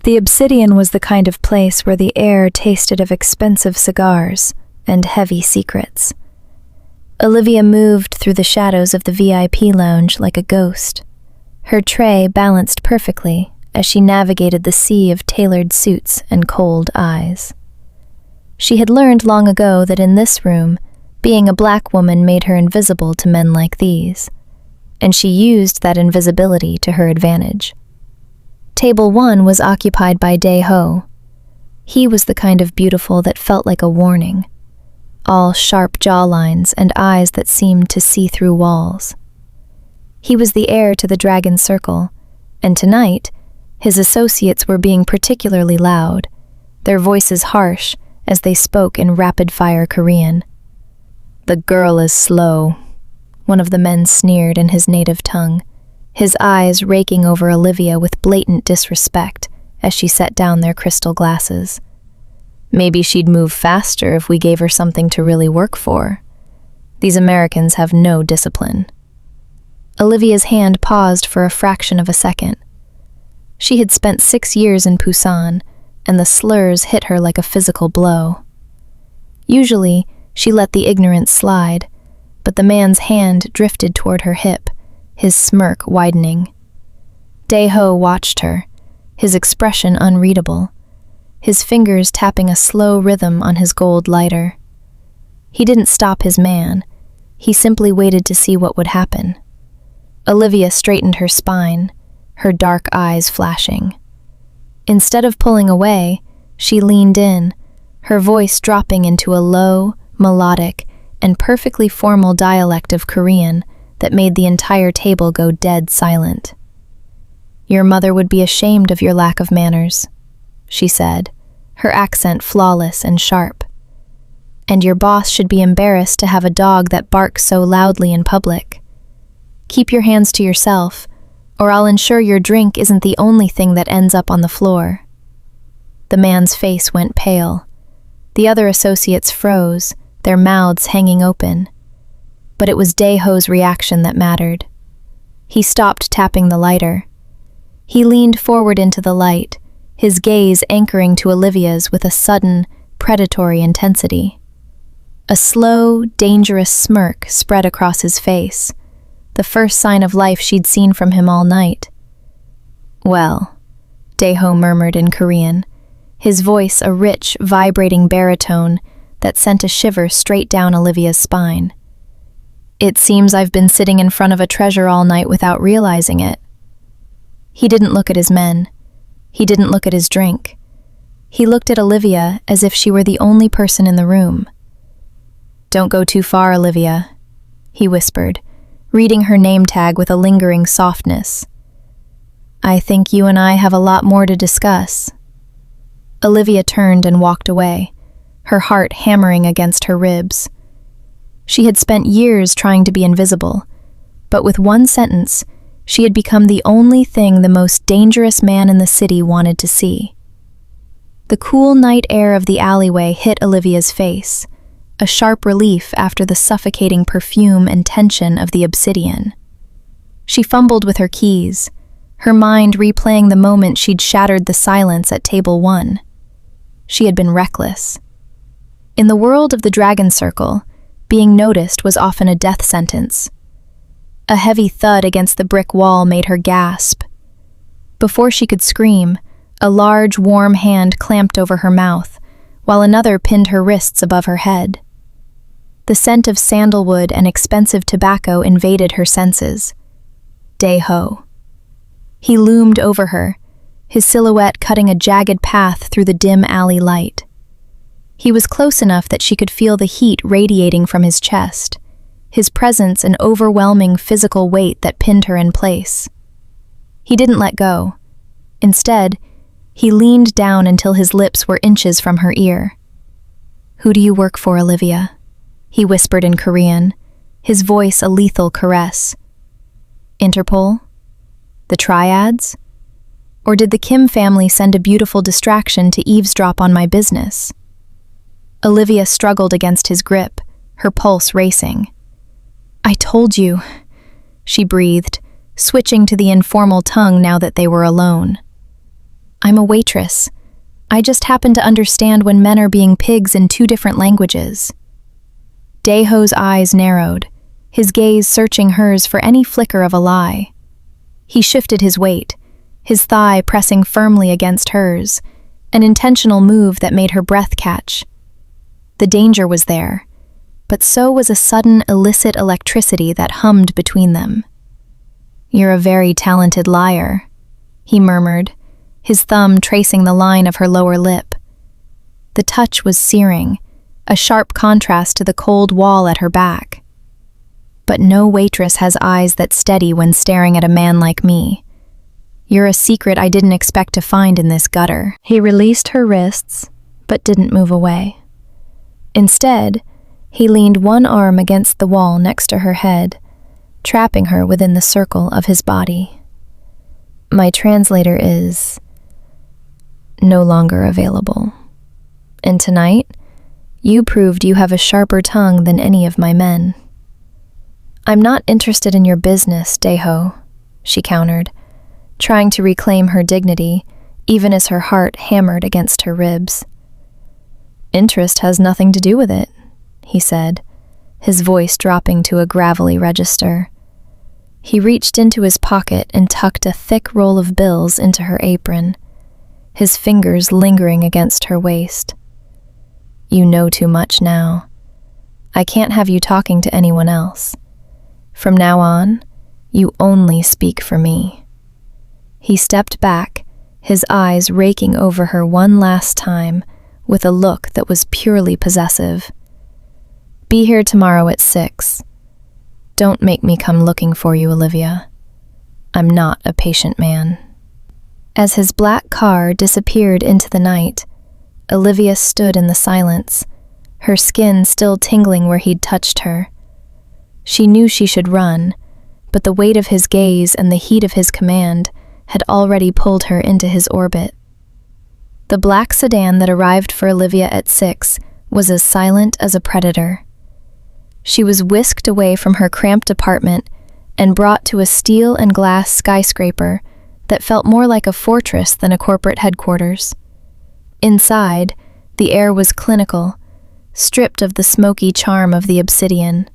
The Obsidian was the kind of place where the air tasted of expensive cigars and heavy secrets. Olivia moved through the shadows of the VIP lounge like a ghost, her tray balanced perfectly as she navigated the sea of tailored suits and cold eyes. She had learned long ago that in this room, being a black woman made her invisible to men like these, and she used that invisibility to her advantage. Table 1 was occupied by Dae-ho. He was the kind of beautiful that felt like a warning, all sharp jawlines and eyes that seemed to see through walls. He was the heir to the Dragon Circle, and tonight, his associates were being particularly loud, their voices harsh as they spoke in rapid-fire Korean. "The girl is slow," one of the men sneered in his native tongue, his eyes raking over Olivia with blatant disrespect as she set down their crystal glasses. "Maybe she'd move faster if we gave her something to really work for. These Americans have no discipline." Olivia's hand paused for a fraction of a second. She had spent 6 years in Busan, and the slurs hit her like a physical blow. Usually, she let the ignorance slide, but the man's hand drifted toward her hip, his smirk widening. Dae-ho watched her, his expression unreadable, his fingers tapping a slow rhythm on his gold lighter. He didn't stop his man, he simply waited to see what would happen. Olivia straightened her spine, her dark eyes flashing. Instead of pulling away, she leaned in, her voice dropping into a low, melodic, and perfectly formal dialect of Korean that made the entire table go dead silent. "Your mother would be ashamed of your lack of manners," she said, her accent flawless and sharp. "And your boss should be embarrassed to have a dog that barks so loudly in public. Keep your hands to yourself, or I'll ensure your drink isn't the only thing that ends up on the floor." The man's face went pale. The other associates froze, their mouths hanging open. But it was Dae-ho's reaction that mattered. He stopped tapping the lighter. He leaned forward into the light, his gaze anchoring to Olivia's with a sudden, predatory intensity. A slow, dangerous smirk spread across his face, the first sign of life she'd seen from him all night. "Well," Dae-ho murmured in Korean, his voice a rich, vibrating baritone that sent a shiver straight down Olivia's spine. "It seems I've been sitting in front of a treasure all night without realizing it." He didn't look at his men. He didn't look at his drink. He looked at Olivia as if she were the only person in the room. "Don't go too far, Olivia," he whispered, reading her name tag with a lingering softness. "I think you and I have a lot more to discuss." Olivia turned and walked away, her heart hammering against her ribs. She had spent years trying to be invisible, but with one sentence, she had become the only thing the most dangerous man in the city wanted to see. The cool night air of the alleyway hit Olivia's face, a sharp relief after the suffocating perfume and tension of the Obsidian. She fumbled with her keys, her mind replaying the moment she'd shattered the silence at table 1. She had been reckless. In the world of the Dragon Circle, being noticed was often a death sentence. A heavy thud against the brick wall made her gasp. Before she could scream, a large, warm hand clamped over her mouth, while another pinned her wrists above her head. The scent of sandalwood and expensive tobacco invaded her senses. Dae-ho. He loomed over her, his silhouette cutting a jagged path through the dim alley light. He was close enough that she could feel the heat radiating from his chest, his presence an overwhelming physical weight that pinned her in place. He didn't let go. Instead, he leaned down until his lips were inches from her ear. "Who do you work for, Olivia?" he whispered in Korean, his voice a lethal caress. "Interpol? The Triads? Or did the Kim family send a beautiful distraction to eavesdrop on my business?" Olivia struggled against his grip, her pulse racing. "I told you," she breathed, switching to the informal tongue now that they were alone. I'm a waitress. I just happen to understand when men are being pigs in 2 different languages." Dae-ho's eyes narrowed, his gaze searching hers for any flicker of a lie. He shifted his weight, his thigh pressing firmly against hers, an intentional move that made her breath catch. The danger was there, but so was a sudden illicit electricity that hummed between them. "You're a very talented liar," he murmured, his thumb tracing the line of her lower lip. The touch was searing, a sharp contrast to the cold wall at her back. "But no waitress has eyes that steady when staring at a man like me. You're a secret I didn't expect to find in this gutter." He released her wrists, but didn't move away. Instead, he leaned one arm against the wall next to her head, trapping her within the circle of his body. "My translator is no longer available. And tonight, you proved you have a sharper tongue than any of my men." "I'm not interested in your business, Dae-ho," she countered, trying to reclaim her dignity, even as her heart hammered against her ribs. "Interest has nothing to do with it," he said, his voice dropping to a gravelly register. He reached into his pocket and tucked a thick roll of bills into her apron, his fingers lingering against her waist. "You know too much now. I can't have you talking to anyone else. From now on, you only speak for me." He stepped back, his eyes raking over her one last time with a look that was purely possessive. "Be here tomorrow at 6. Don't make me come looking for you, Olivia. I'm not a patient man." As his black car disappeared into the night, Olivia stood in the silence, her skin still tingling where he'd touched her. She knew she should run, but the weight of his gaze and the heat of his command had already pulled her into his orbit. The black sedan that arrived for Olivia at 6 was as silent as a predator. She was whisked away from her cramped apartment and brought to a steel and glass skyscraper that felt more like a fortress than a corporate headquarters. Inside, the air was clinical, stripped of the smoky charm of the Obsidian.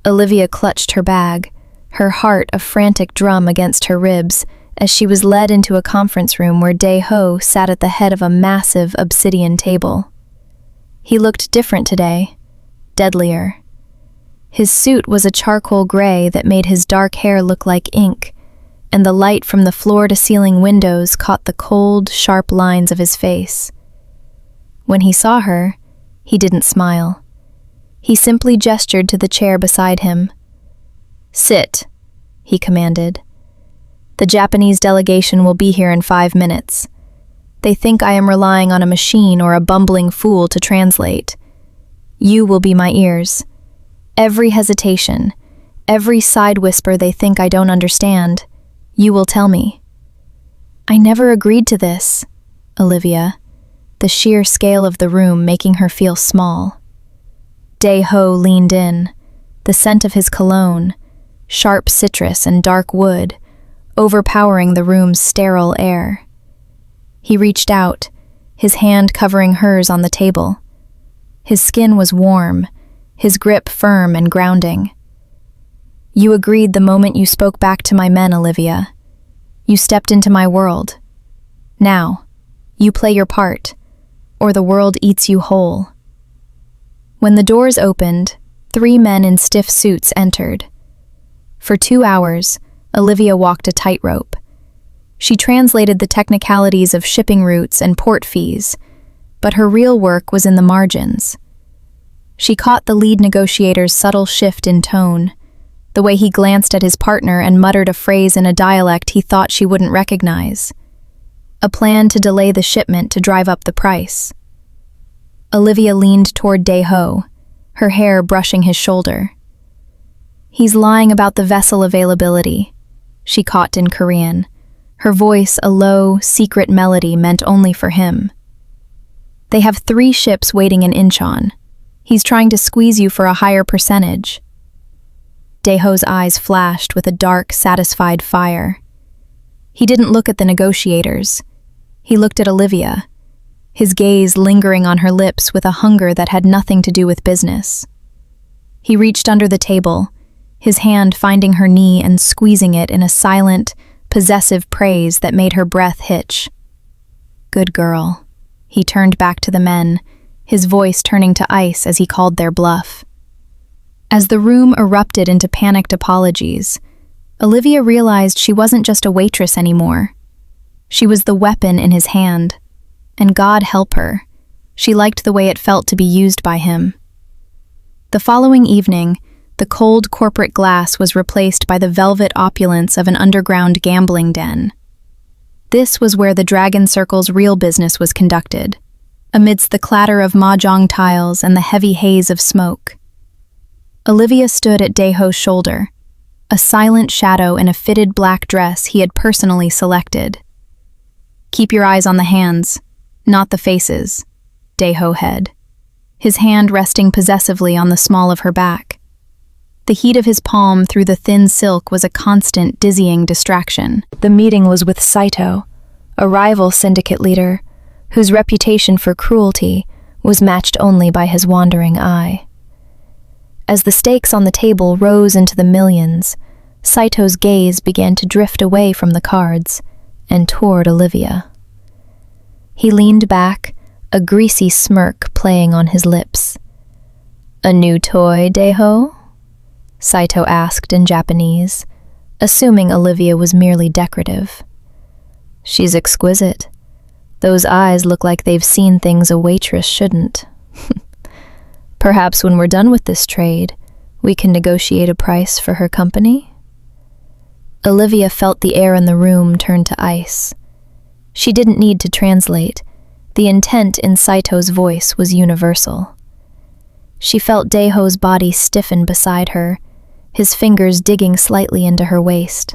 Olivia clutched her bag, her heart a frantic drum against her ribs, as she was led into a conference room where Dae-ho sat at the head of a massive Obsidian table. He looked different today, deadlier. His suit was a charcoal gray that made his dark hair look like ink, and the light from the floor-to-ceiling windows caught the cold, sharp lines of his face. When he saw her, he didn't smile. He simply gestured to the chair beside him. "Sit," he commanded. "The Japanese delegation will be here in 5 minutes. They think I am relying on a machine or a bumbling fool to translate. You will be my ears. Every hesitation, every side whisper they think I don't understand, you will tell me." "I never agreed to this, Olivia," the sheer scale of the room making her feel small. Dae-ho leaned in, the scent of his cologne, sharp citrus and dark wood, overpowering the room's sterile air. He reached out, his hand covering hers on the table. His skin was warm, his grip firm and grounding. "You agreed the moment you spoke back to my men, Olivia. You stepped into my world. Now, you play your part, or the world eats you whole." When the doors opened, 3 men in stiff suits entered. For 2 hours, Olivia walked a tightrope. She translated the technicalities of shipping routes and port fees, but her real work was in the margins. She caught the lead negotiator's subtle shift in tone, the way he glanced at his partner and muttered a phrase in a dialect he thought she wouldn't recognize. A plan to delay the shipment to drive up the price. Olivia leaned toward Dae-ho, her hair brushing his shoulder. "He's lying about the vessel availability," she caught in Korean, her voice a low, secret melody meant only for him. "They have 3 ships waiting in Incheon. He's trying to squeeze you for a higher percentage." Dae-ho's eyes flashed with a dark, satisfied fire. He didn't look at the negotiators. He looked at Olivia, his gaze lingering on her lips with a hunger that had nothing to do with business. He reached under the table, his hand finding her knee and squeezing it in a silent, possessive praise that made her breath hitch. "Good girl." He turned back to the men, his voice turning to ice as he called their bluff. As the room erupted into panicked apologies, Olivia realized she wasn't just a waitress anymore. She was the weapon in his hand, and God help her, she liked the way it felt to be used by him. The following evening, the cold corporate glass was replaced by the velvet opulence of an underground gambling den. This was where the Dragon Circle's real business was conducted, amidst the clatter of mahjong tiles and the heavy haze of smoke. Olivia stood at Dae-ho's shoulder, a silent shadow in a fitted black dress he had personally selected. "Keep your eyes on the hands, not the faces," Dae-ho said, his hand resting possessively on the small of her back. The heat of his palm through the thin silk was a constant, dizzying distraction. The meeting was with Saito, a rival syndicate leader, whose reputation for cruelty was matched only by his wandering eye. As the stakes on the table rose into the millions, Saito's gaze began to drift away from the cards and toward Olivia. He leaned back, a greasy smirk playing on his lips. "A new toy, Dae-ho?" Saito asked in Japanese, assuming Olivia was merely decorative. "She's exquisite. Those eyes look like they've seen things a waitress shouldn't. Perhaps when we're done with this trade, we can negotiate a price for her company?" Olivia felt the air in the room turn to ice. She didn't need to translate. The intent in Saito's voice was universal. She felt Dae-ho's body stiffen beside her, his fingers digging slightly into her waist.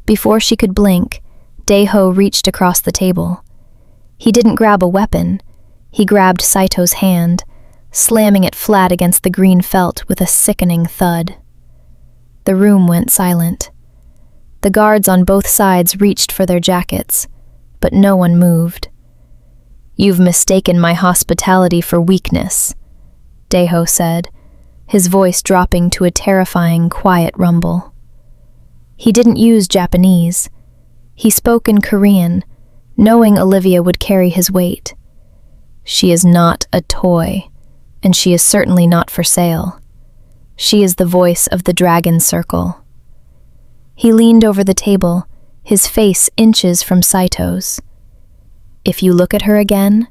Before she could blink, Dae-ho reached across the table. He didn't grab a weapon. He grabbed Saito's hand, slamming it flat against the green felt with a sickening thud. The room went silent. The guards on both sides reached for their jackets, but no one moved. "You've mistaken my hospitality for weakness," Dae-ho said, his voice dropping to a terrifying, quiet rumble. He didn't use Japanese. He spoke in Korean, knowing Olivia would carry his weight. "She is not a toy, and she is certainly not for sale. She is the voice of the Dragon Circle." He leaned over the table, his face inches from Saito's. "If you look at her again,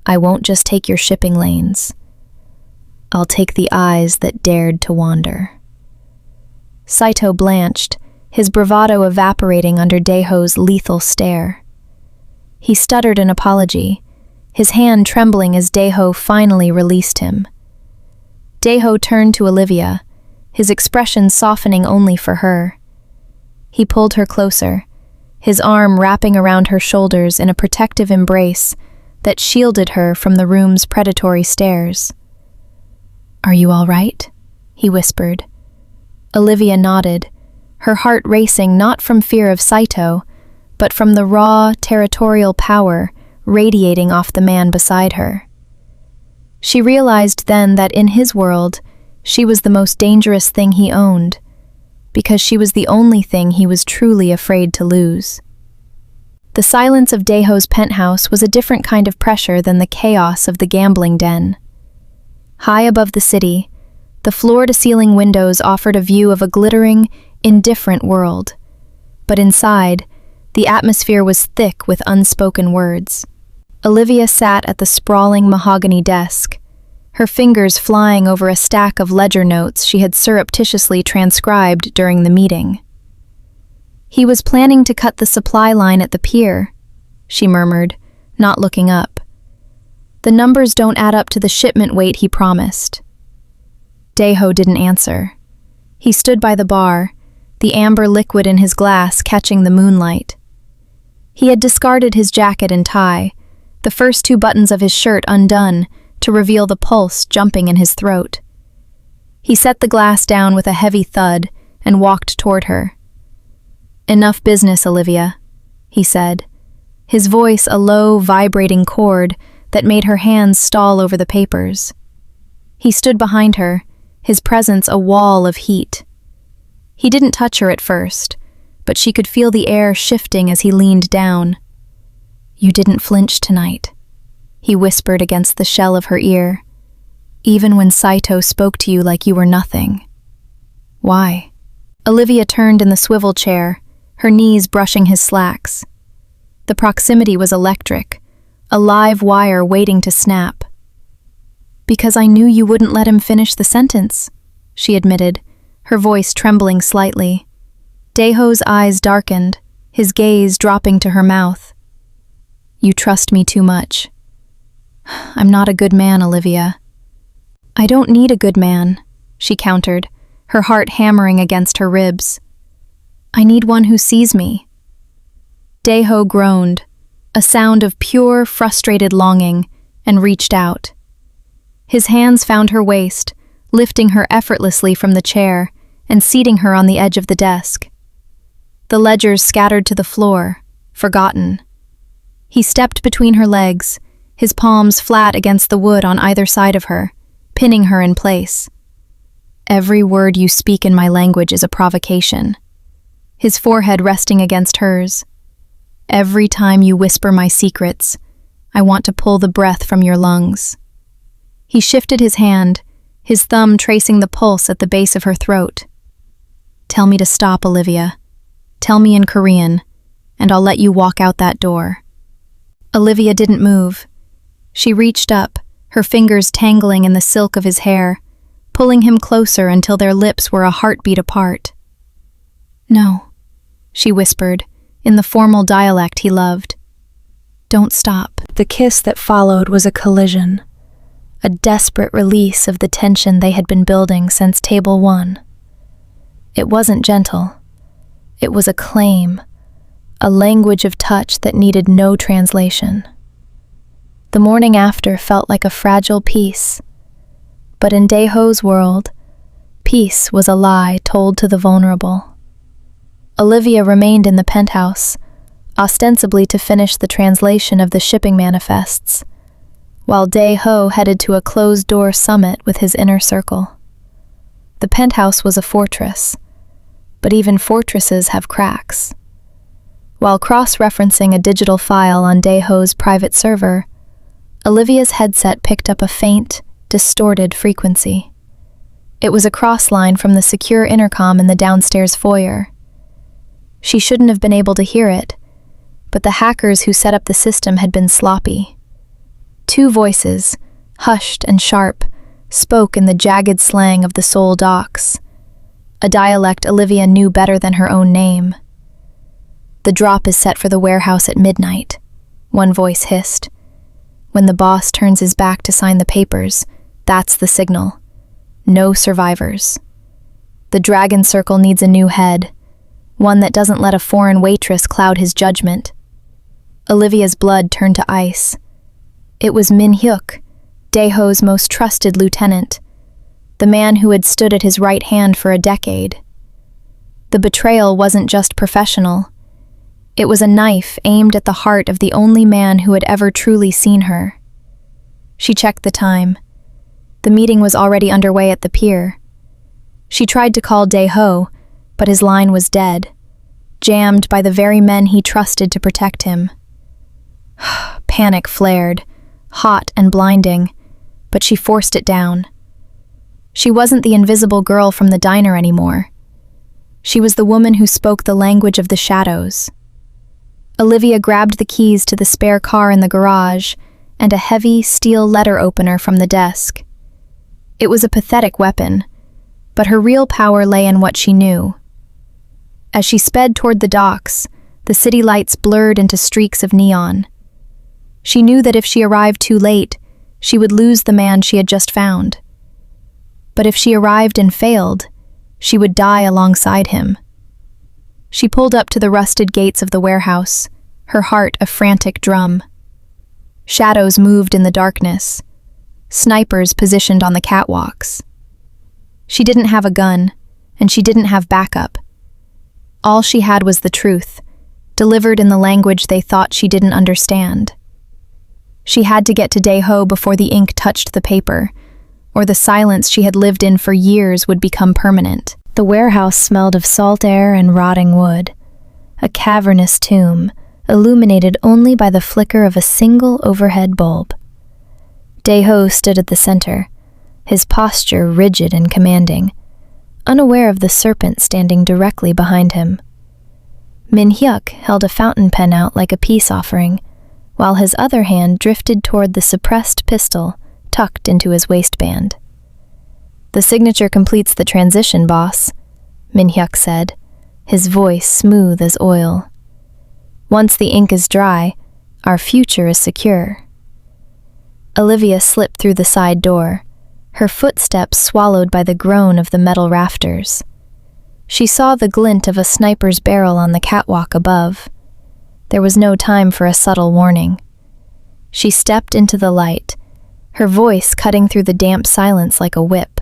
I won't just take your shipping lanes. I'll take the eyes that dared to wander." Saito blanched, his bravado evaporating under Dae-ho's lethal stare. He stuttered an apology, his hand trembling as Dae-ho finally released him. Dae-ho turned to Olivia, his expression softening only for her. He pulled her closer, his arm wrapping around her shoulders in a protective embrace that shielded her from the room's predatory stares. "Are you all right?" he whispered. Olivia nodded, her heart racing not from fear of Saito, but from the raw, territorial power radiating off the man beside her. She realized then that in his world, she was the most dangerous thing he owned, because she was the only thing he was truly afraid to lose. The silence of Dae-ho's penthouse was a different kind of pressure than the chaos of the gambling den. High above the city, the floor-to-ceiling windows offered a view of a glittering, indifferent world. But inside, the atmosphere was thick with unspoken words. Olivia sat at the sprawling mahogany desk, her fingers flying over a stack of ledger notes she had surreptitiously transcribed during the meeting. "He was planning to cut the supply line at the pier," she murmured, not looking up. "The numbers don't add up to the shipment weight he promised." Dae-ho didn't answer. He stood by the bar, the amber liquid in his glass catching the moonlight. He had discarded his jacket and tie, the first two buttons of his shirt undone to reveal the pulse jumping in his throat. He set the glass down with a heavy thud and walked toward her. "Enough business, Olivia," he said, his voice a low, vibrating chord that made her hands stall over the papers. He stood behind her, his presence a wall of heat. He didn't touch her at first, but she could feel the air shifting as he leaned down. "You didn't flinch tonight," he whispered against the shell of her ear, "even when Saito spoke to you like you were nothing." "Why?" Olivia turned in the swivel chair, her knees brushing his slacks. The proximity was electric, a live wire waiting to snap. "Because I knew you wouldn't let him finish the sentence," she admitted, her voice trembling slightly. Dae-ho's eyes darkened, his gaze dropping to her mouth. "You trust me too much." "I'm not a good man, Olivia." "I don't need a good man," she countered, her heart hammering against her ribs. "I need one who sees me." Dae-ho groaned, a sound of pure, frustrated longing, and reached out. His hands found her waist, lifting her effortlessly from the chair and seating her on the edge of the desk. The ledgers scattered to the floor, forgotten. He stepped between her legs, his palms flat against the wood on either side of her, pinning her in place. "Every word you speak in my language is a provocation." His forehead resting against hers. "Every time you whisper my secrets, I want to pull the breath from your lungs." He shifted his hand, his thumb tracing the pulse at the base of her throat. "Tell me to stop, Olivia. Tell me in Korean, and I'll let you walk out that door." Olivia didn't move. She reached up, her fingers tangling in the silk of his hair, pulling him closer until their lips were a heartbeat apart. "No," she whispered, in the formal dialect he loved. "Don't stop." The kiss that followed was a collision, a desperate release of the tension they had been building since Table 1. It wasn't gentle. It was a claim, a language of touch that needed no translation. The morning after felt like a fragile peace, but in Dae-ho's world, peace was a lie told to the vulnerable. Olivia remained in the penthouse, ostensibly to finish the translation of the shipping manifests, while Dae-ho headed to a closed-door summit with his inner circle. The penthouse was a fortress, but even fortresses have cracks. While cross-referencing a digital file on Dae-ho's private server, Olivia's headset picked up a faint, distorted frequency. It was a cross-line from the secure intercom in the downstairs foyer. She shouldn't have been able to hear it, but the hackers who set up the system had been sloppy. Two voices, hushed and sharp, spoke in the jagged slang of the Seoul docks, a dialect Olivia knew better than her own name. "The drop is set for the warehouse at midnight," one voice hissed. "When the boss turns his back to sign the papers, that's the signal. No survivors. The Dragon Circle needs a new head, one that doesn't let a foreign waitress cloud his judgment." Olivia's blood turned to ice. It was Min Hyuk, Dae-ho's most trusted lieutenant, the man who had stood at his right hand for a decade. The betrayal wasn't just professional. It was a knife aimed at the heart of the only man who had ever truly seen her. She checked the time. The meeting was already underway at the pier. She tried to call Dae-ho, but his line was dead, jammed by the very men he trusted to protect him. Panic flared, hot and blinding, but she forced it down. She wasn't the invisible girl from the diner anymore. She was the woman who spoke the language of the shadows. Olivia grabbed the keys to the spare car in the garage and a heavy steel letter opener from the desk. It was a pathetic weapon, but her real power lay in what she knew. As she sped toward the docks, the city lights blurred into streaks of neon. She knew that if she arrived too late, she would lose the man she had just found. But if she arrived and failed, she would die alongside him. She pulled up to the rusted gates of the warehouse, her heart a frantic drum. Shadows moved in the darkness, snipers positioned on the catwalks. She didn't have a gun, and she didn't have backup. All she had was the truth, delivered in the language they thought she didn't understand. She had to get to Dae-ho before the ink touched the paper, or the silence she had lived in for years would become permanent. The warehouse smelled of salt air and rotting wood, a cavernous tomb, illuminated only by the flicker of a single overhead bulb. Dae-ho stood at the center, his posture rigid and commanding, unaware of the serpent standing directly behind him. Min-hyuk held a fountain pen out like a peace offering, while his other hand drifted toward the suppressed pistol tucked into his waistband. "The signature completes the transition, boss," Min-hyuk said, his voice smooth as oil. "Once the ink is dry, our future is secure." Olivia slipped through the side door, her footsteps swallowed by the groan of the metal rafters. She saw the glint of a sniper's barrel on the catwalk above. There was no time for a subtle warning. She stepped into the light, her voice cutting through the damp silence like a whip.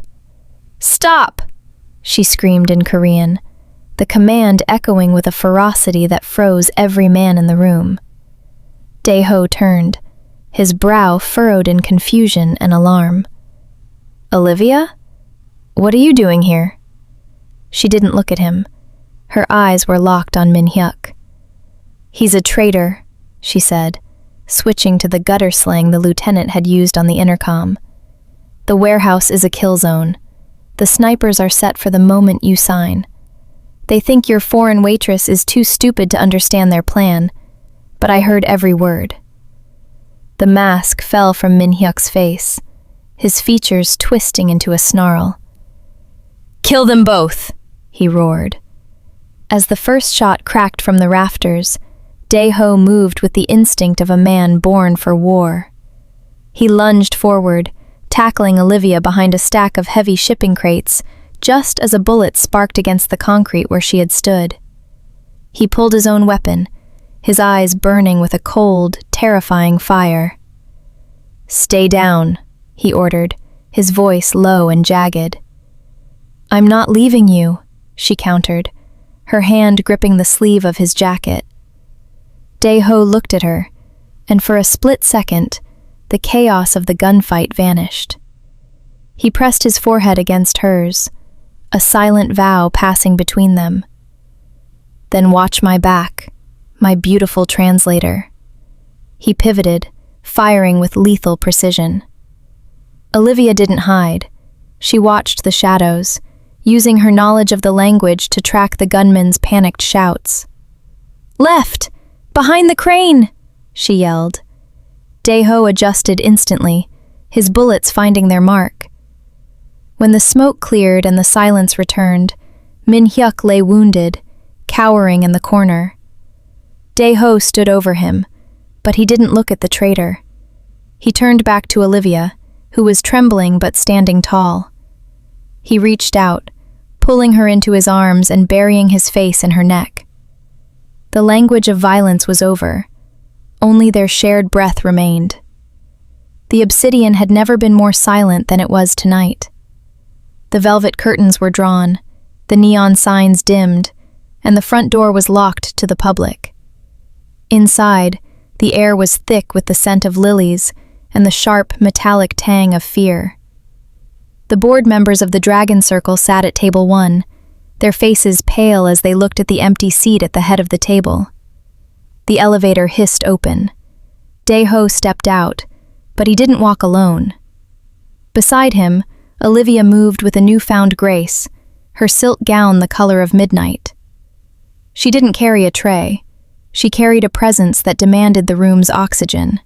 "Stop!" she screamed in Korean, the command echoing with a ferocity that froze every man in the room. Dae-ho turned, his brow furrowed in confusion and alarm. "Olivia? What are you doing here?" She didn't look at him. Her eyes were locked on Min-hyuk. "He's a traitor," she said, switching to the gutter slang the lieutenant had used on the intercom. "The warehouse is a kill zone. The snipers are set for the moment you sign. They think your foreign waitress is too stupid to understand their plan, but I heard every word." The mask fell from Min-hyuk's face, his features twisting into a snarl. "Kill them both!" he roared. As the first shot cracked from the rafters, Dae-ho moved with the instinct of a man born for war. He lunged forward, tackling Olivia behind a stack of heavy shipping crates, just as a bullet sparked against the concrete where she had stood. He pulled his own weapon, his eyes burning with a cold, terrifying fire. "Stay down," he ordered, his voice low and jagged. "I'm not leaving you," she countered, her hand gripping the sleeve of his jacket. Dae-ho looked at her, and for a split second, the chaos of the gunfight vanished. He pressed his forehead against hers, a silent vow passing between them. "Then watch my back, my beautiful translator." He pivoted, firing with lethal precision. Olivia didn't hide. She watched the shadows, using her knowledge of the language to track the gunman's panicked shouts. "Left! Behind the crane!" she yelled. Dae-ho adjusted instantly, his bullets finding their mark. When the smoke cleared and the silence returned, Min-hyuk lay wounded, cowering in the corner. Dae-ho stood over him, but he didn't look at the traitor. He turned back to Olivia, who was trembling but standing tall. He reached out, pulling her into his arms and burying his face in her neck. The language of violence was over. Only their shared breath remained. The Obsidian had never been more silent than it was tonight. The velvet curtains were drawn, the neon signs dimmed, and the front door was locked to the public. Inside, the air was thick with the scent of lilies and the sharp, metallic tang of fear. The board members of the Dragon Circle sat at table 1, their faces pale as they looked at the empty seat at the head of the table. The elevator hissed open. Dae-ho stepped out, but he didn't walk alone. Beside him, Olivia moved with a newfound grace, her silk gown the color of midnight. She didn't carry a tray. She carried a presence that demanded the room's oxygen.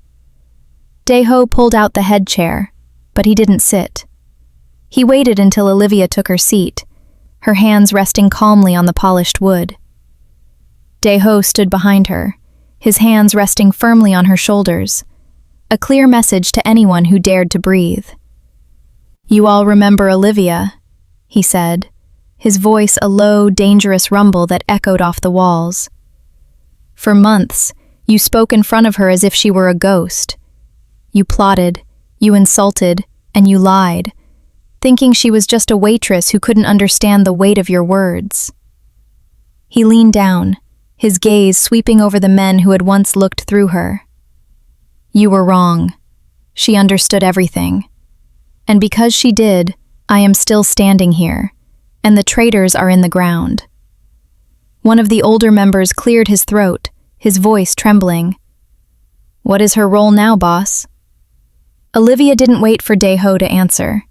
Dae-ho pulled out the head chair, but he didn't sit. He waited until Olivia took her seat, her hands resting calmly on the polished wood. Dae-ho stood behind her, his hands resting firmly on her shoulders, a clear message to anyone who dared to breathe. "You all remember Olivia," he said, his voice a low, dangerous rumble that echoed off the walls. "For months, you spoke in front of her as if she were a ghost. You plotted, you insulted, and you lied, thinking she was just a waitress who couldn't understand the weight of your words." He leaned down, his gaze sweeping over the men who had once looked through her. You were wrong. She understood everything. And because she did, I am still standing here, and the traitors are in the ground. One of the older members cleared his throat, his voice trembling. What is her role now, boss? Olivia didn't wait for Dae-ho to answer.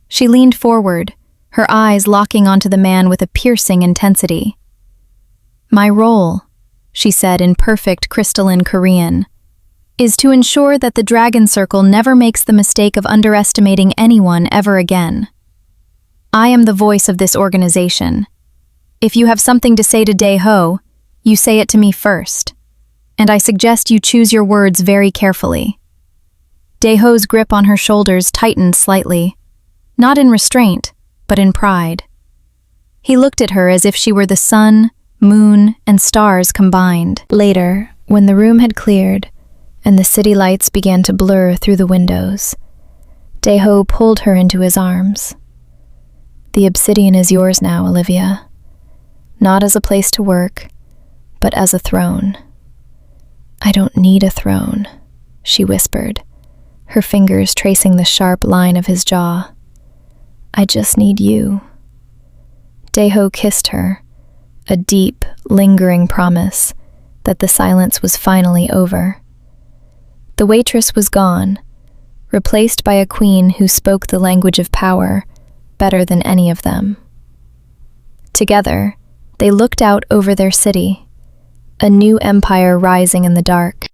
She leaned forward, her eyes locking onto the man with a piercing intensity. My role, she said in perfect crystalline Korean, is to ensure that the Dragon Circle never makes the mistake of underestimating anyone ever again. I am the voice of this organization. If you have something to say to Dae-ho, you say it to me first, and I suggest you choose your words very carefully. Dae-ho's grip on her shoulders tightened slightly, not in restraint, but in pride. He looked at her as if she were the sun, moon, and stars combined. Later, when the room had cleared, and the city lights began to blur through the windows, Dae-ho pulled her into his arms. The Obsidian is yours now, Olivia. Not as a place to work, but as a throne. I don't need a throne, she whispered, her fingers tracing the sharp line of his jaw. I just need you. Dae-ho kissed her, a deep, lingering promise that the silence was finally over. The waitress was gone, replaced by a queen who spoke the language of power better than any of them. Together, they looked out over their city, a new empire rising in the dark.